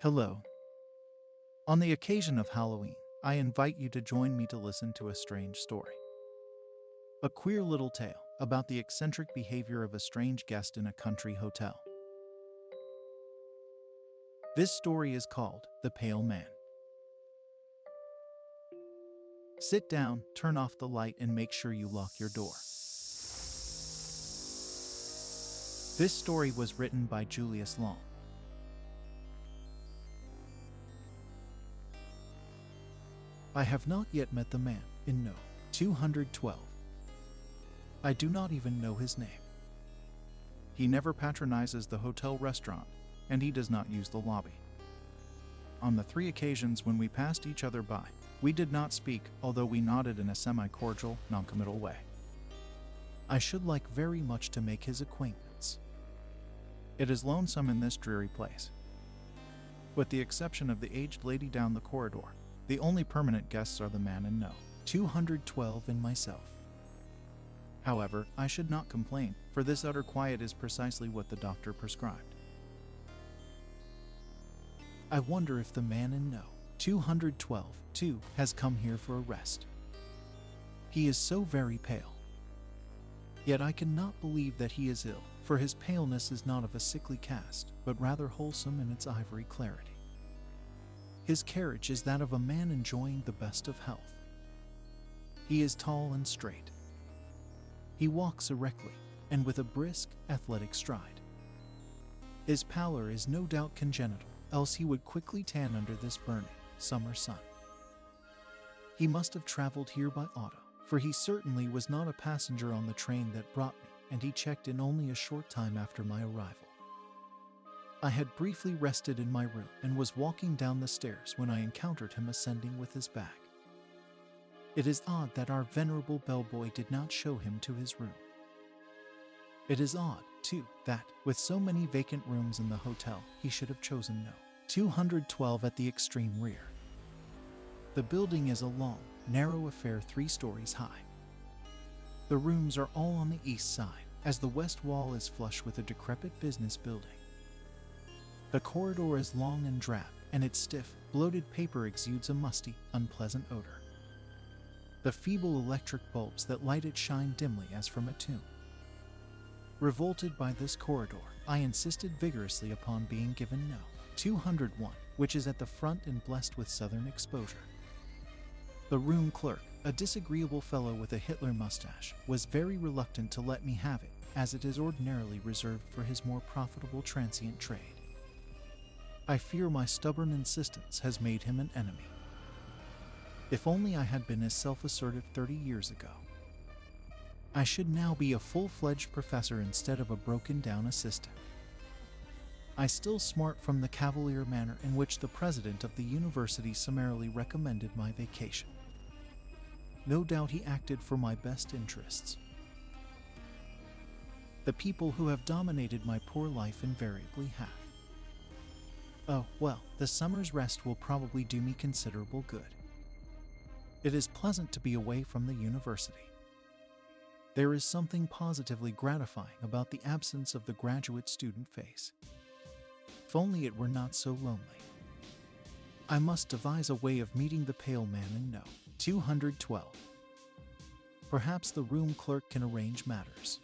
Hello. On the occasion of Halloween, I invite you to join me to listen to a strange story. A queer little tale about the eccentric behavior of a strange guest in a country hotel. This story is called The Pale Man. Sit down, turn off the light, and make sure you lock your door. This story was written by Julius Long. I have not yet met the man in No. 212. I do not even know his name. He never patronizes the hotel restaurant, and he does not use the lobby. On the 3 occasions when we passed each other by, we did not speak, although we nodded in a semi-cordial, non-committal way. I should like very much to make his acquaintance. It is lonesome in this dreary place. With the exception of the aged lady down the corridor, the only permanent guests are the man in No. 212 and myself. However, I should not complain, for this utter quiet is precisely what the doctor prescribed. I wonder if the man in No. 212, too, has come here for a rest. He is so very pale. Yet I cannot believe that he is ill, for his paleness is not of a sickly cast, but rather wholesome in its ivory clarity. His carriage is that of a man enjoying the best of health. He is tall and straight. He walks erectly, and with a brisk, athletic stride. His pallor is no doubt congenital, else he would quickly tan under this burning, summer sun. He must have traveled here by auto, for he certainly was not a passenger on the train that brought me, and he checked in only a short time after my arrival. I had briefly rested in my room and was walking down the stairs when I encountered him ascending with his bag. It is odd that our venerable bellboy did not show him to his room. It is odd, too, that, with so many vacant rooms in the hotel, he should have chosen No. 212 at the extreme rear. The building is a long, narrow affair 3 stories high. The rooms are all on the east side, as the west wall is flush with a decrepit business building. The corridor is long and drab, and its stiff, bloated paper exudes a musty, unpleasant odor. The feeble electric bulbs that light it shine dimly as from a tomb. Revolted by this corridor, I insisted vigorously upon being given No. 201, which is at the front and blessed with southern exposure. The room clerk, a disagreeable fellow with a Hitler mustache, was very reluctant to let me have it, as it is ordinarily reserved for his more profitable transient trade. I fear my stubborn insistence has made him an enemy. If only I had been as self-assertive 30 years ago. I should now be a full-fledged professor instead of a broken-down assistant. I still smart from the cavalier manner in which the president of the university summarily recommended my vacation. No doubt he acted for my best interests. The people who have dominated my poor life invariably have. Oh, well, the summer's rest will probably do me considerable good. It is pleasant to be away from the university. There is something positively gratifying about the absence of the graduate student face. If only it were not so lonely. I must devise a way of meeting the pale man in No. 212. Perhaps the room clerk can arrange matters.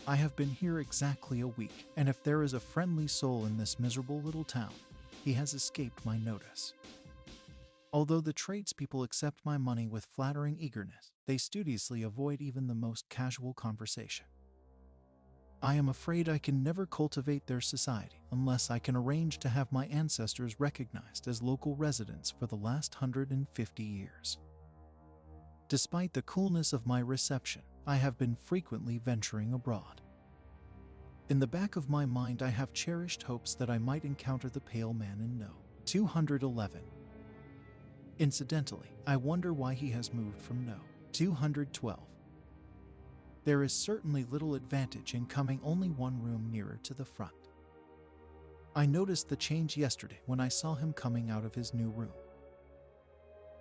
I have been here exactly a week, and if there is a friendly soul in this miserable little town, he has escaped my notice. Although the tradespeople accept my money with flattering eagerness, they studiously avoid even the most casual conversation. I am afraid I can never cultivate their society unless I can arrange to have my ancestors recognized as local residents for the last 150 years. Despite the coolness of my reception, I have been frequently venturing abroad. In the back of my mind, I have cherished hopes that I might encounter the pale man in No. 211. Incidentally, I wonder why he has moved from No. 212. There is certainly little advantage in coming only one room nearer to the front. I noticed the change yesterday when I saw him coming out of his new room.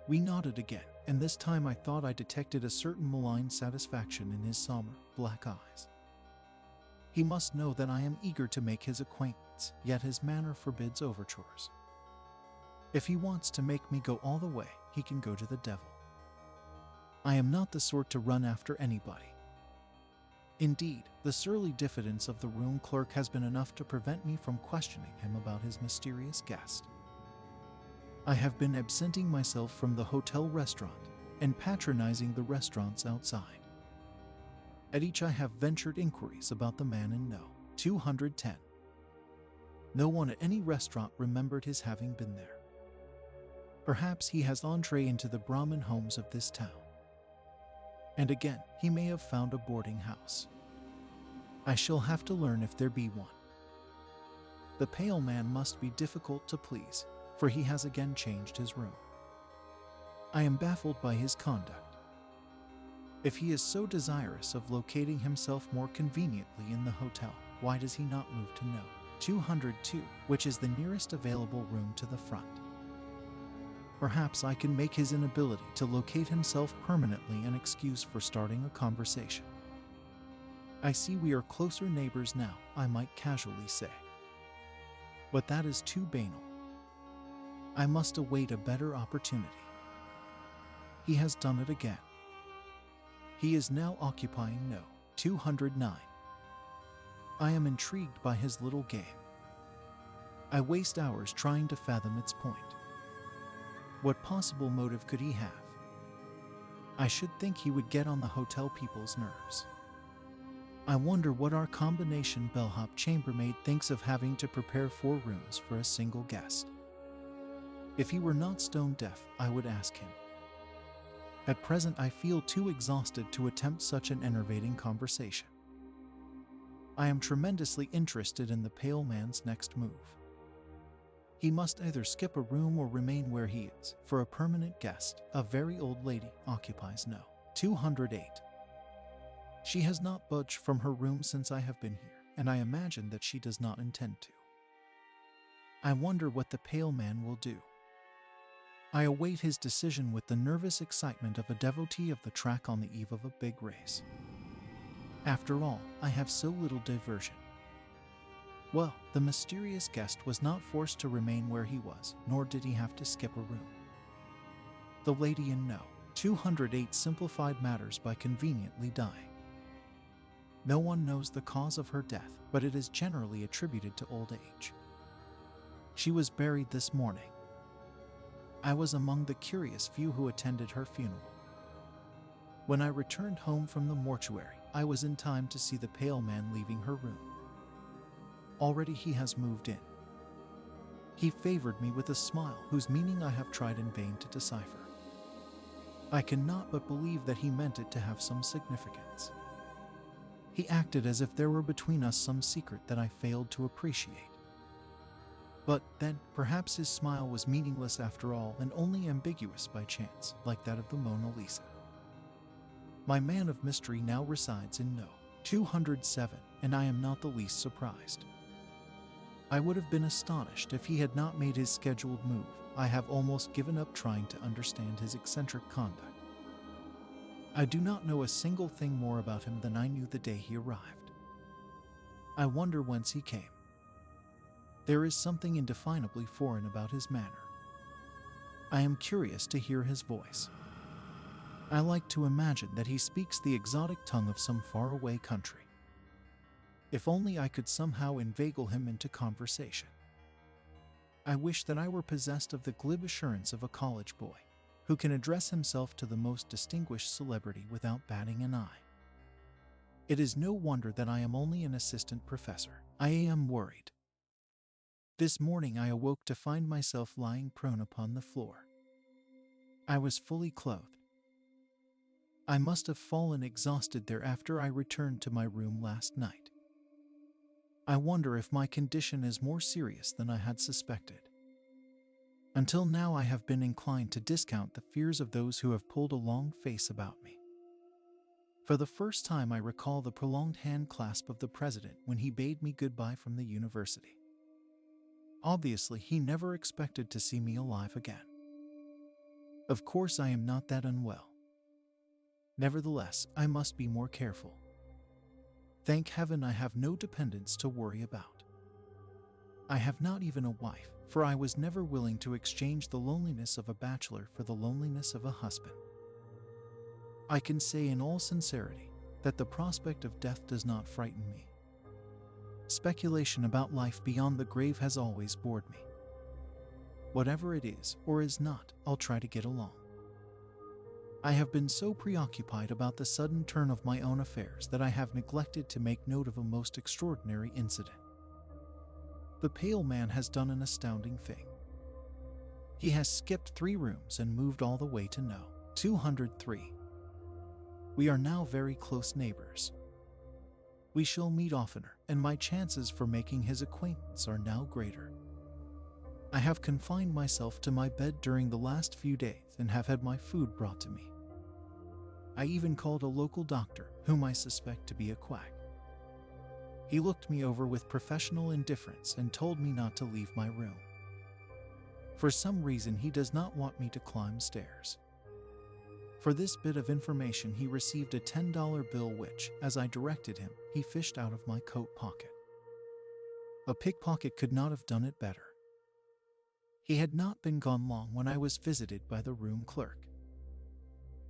We nodded again, and this time I thought I detected a certain malign satisfaction in his somber, black eyes. He must know that I am eager to make his acquaintance, yet his manner forbids overtures. If he wants to make me go all the way, he can go to the devil. I am not the sort to run after anybody. Indeed, the surly diffidence of the room clerk has been enough to prevent me from questioning him about his mysterious guest. I have been absenting myself from the hotel restaurant and patronizing the restaurants outside. At each I have ventured inquiries about the man in No. 210. No one at any restaurant remembered his having been there. Perhaps he has entree into the Brahmin homes of this town. And again, he may have found a boarding house. I shall have to learn if there be one. The pale man must be difficult to please, for he has again changed his room. I am baffled by his conduct. If he is so desirous of locating himself more conveniently in the hotel, why does he not move to No. 202, which is the nearest available room to the front? Perhaps I can make his inability to locate himself permanently an excuse for starting a conversation. I see we are closer neighbors now, I might casually say. But that is too banal. I must await a better opportunity. He has done it again. He is now occupying No. 209. I am intrigued by his little game. I waste hours trying to fathom its point. What possible motive could he have? I should think he would get on the hotel people's nerves. I wonder what our combination bellhop chambermaid thinks of having to prepare 4 rooms for a single guest. If he were not stone deaf, I would ask him. At present, I feel too exhausted to attempt such an enervating conversation. I am tremendously interested in the pale man's next move. He must either skip a room or remain where he is, for a permanent guest, a very old lady, occupies No. 208. She has not budged from her room since I have been here, and I imagine that she does not intend to. I wonder what the pale man will do. I await his decision with the nervous excitement of a devotee of the track on the eve of a big race. After all, I have so little diversion. Well, the mysterious guest was not forced to remain where he was, nor did he have to skip a room. The lady in No. 208 simplified matters by conveniently dying. No one knows the cause of her death, but it is generally attributed to old age. She was buried this morning. I was among the curious few who attended her funeral. When I returned home from the mortuary, I was in time to see the pale man leaving her room. Already he has moved in. He favored me with a smile whose meaning I have tried in vain to decipher. I cannot but believe that he meant it to have some significance. He acted as if there were between us some secret that I failed to appreciate. But then, perhaps his smile was meaningless after all and only ambiguous by chance, like that of the Mona Lisa. My man of mystery now resides in No. 207, and I am not the least surprised. I would have been astonished if he had not made his scheduled move. I have almost given up trying to understand his eccentric conduct. I do not know a single thing more about him than I knew the day he arrived. I wonder whence he came. There is something indefinably foreign about his manner. I am curious to hear his voice. I like to imagine that he speaks the exotic tongue of some faraway country. If only I could somehow inveigle him into conversation. I wish that I were possessed of the glib assurance of a college boy, who can address himself to the most distinguished celebrity without batting an eye. It is no wonder that I am only an assistant professor. I am worried. This morning I awoke to find myself lying prone upon the floor. I was fully clothed. I must have fallen exhausted there after I returned to my room last night. I wonder if my condition is more serious than I had suspected. Until now I have been inclined to discount the fears of those who have pulled a long face about me. For the first time I recall the prolonged hand clasp of the president when he bade me goodbye from the university. Obviously, he never expected to see me alive again. Of course, I am not that unwell. Nevertheless, I must be more careful. Thank heaven I have no dependents to worry about. I have not even a wife, for I was never willing to exchange the loneliness of a bachelor for the loneliness of a husband. I can say in all sincerity that the prospect of death does not frighten me. Speculation about life beyond the grave has always bored me. Whatever it is or is not, I'll try to get along. I have been so preoccupied about the sudden turn of my own affairs that I have neglected to make note of a most extraordinary incident. The pale man has done an astounding thing. He has skipped 3 rooms and moved all the way to No. 203. We are now very close neighbors. We shall meet oftener, and my chances for making his acquaintance are now greater. I have confined myself to my bed during the last few days and have had my food brought to me. I even called a local doctor, whom I suspect to be a quack. He looked me over with professional indifference and told me not to leave my room. For some reason, he does not want me to climb stairs. For this bit of information, he received a $10 bill which, as I directed him, he fished out of my coat pocket. A pickpocket could not have done it better. He had not been gone long when I was visited by the room clerk.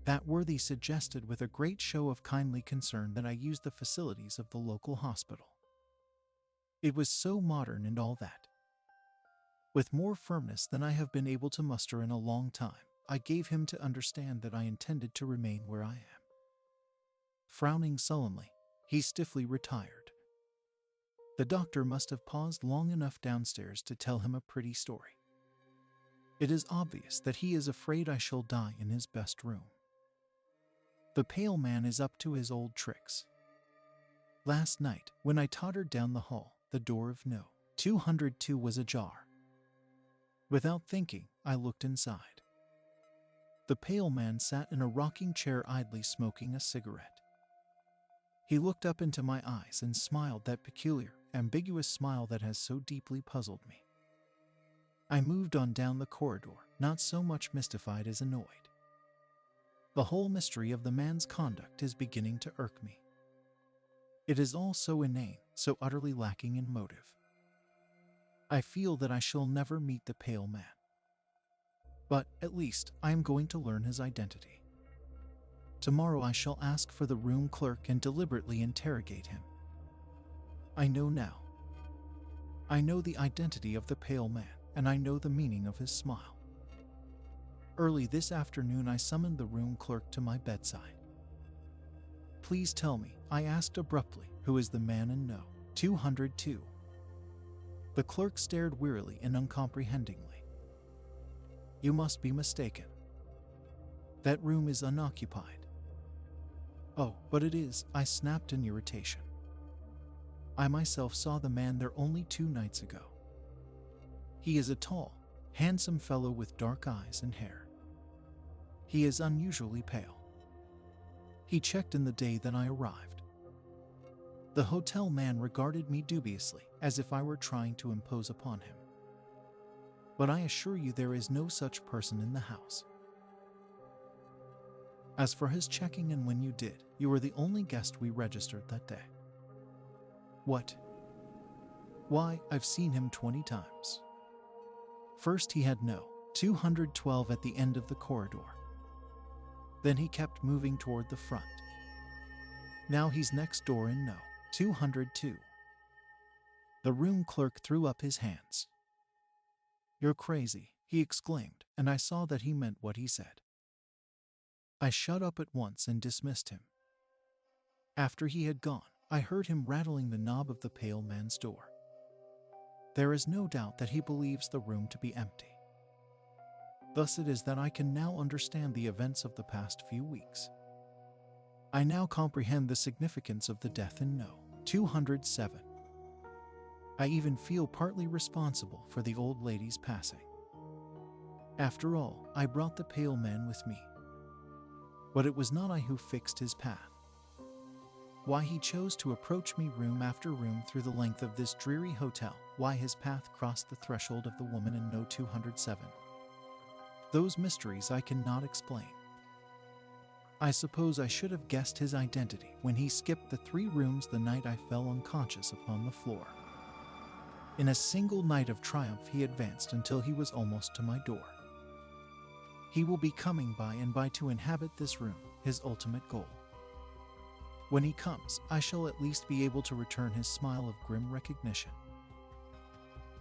That worthy suggested with a great show of kindly concern that I use the facilities of the local hospital. It was so modern and all that. With more firmness than I have been able to muster in a long time, I gave him to understand that I intended to remain where I am. Frowning sullenly, he stiffly retired. The doctor must have paused long enough downstairs to tell him a pretty story. It is obvious that he is afraid I shall die in his best room. The pale man is up to his old tricks. Last night, when I tottered down the hall, the door of No. 202 was ajar. Without thinking, I looked inside. The pale man sat in a rocking chair idly smoking a cigarette. He looked up into my eyes and smiled that peculiar, ambiguous smile that has so deeply puzzled me. I moved on down the corridor, not so much mystified as annoyed. The whole mystery of the man's conduct is beginning to irk me. It is all so inane, so utterly lacking in motive. I feel that I shall never meet the pale man. But, at least, I am going to learn his identity. Tomorrow I shall ask for the room clerk and deliberately interrogate him. I know now. I know the identity of the pale man, and I know the meaning of his smile. Early this afternoon I summoned the room clerk to my bedside. Please tell me, I asked abruptly, who is the man in No. 202? The clerk stared wearily and uncomprehendingly. You must be mistaken. That room is unoccupied. Oh, but it is, I snapped in irritation. I myself saw the man there only 2 nights ago. He is a tall, handsome fellow with dark eyes and hair. He is unusually pale. He checked in the day that I arrived. The hotel man regarded me dubiously, as if I were trying to impose upon him. But I assure you there is no such person in the house. As for his checking in when you did, you were the only guest we registered that day. What? Why, I've seen him 20 times. First he had No. 212 at the end of the corridor. Then he kept moving toward the front. Now he's next door in No. 202. The room clerk threw up his hands. You're crazy, he exclaimed, and I saw that he meant what he said. I shut up at once and dismissed him. After he had gone, I heard him rattling the knob of the pale man's door. There is no doubt that he believes the room to be empty. Thus it is that I can now understand the events of the past few weeks. I now comprehend the significance of the death in No. 207. I even feel partly responsible for the old lady's passing. After all, I brought the pale man with me. But it was not I who fixed his path. Why he chose to approach me room after room through the length of this dreary hotel, why his path crossed the threshold of the woman in No. 207. Those mysteries I cannot explain. I suppose I should have guessed his identity when he skipped the 3 rooms the night I fell unconscious upon the floor. In a single night of triumph he advanced until he was almost to my door. He will be coming by and by to inhabit this room, his ultimate goal. When he comes, I shall at least be able to return his smile of grim recognition.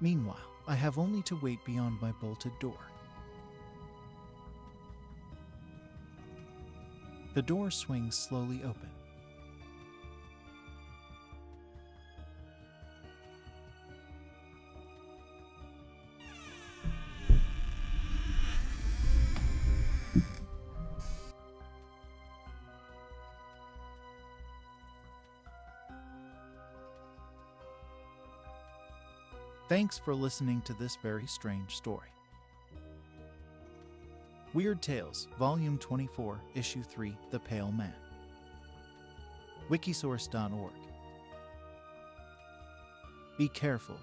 Meanwhile, I have only to wait beyond my bolted door. The door swings slowly open. Thanks for listening to this very strange story. Weird Tales, Volume 24, Issue 3, The Pale Man. Wikisource.org. Be careful,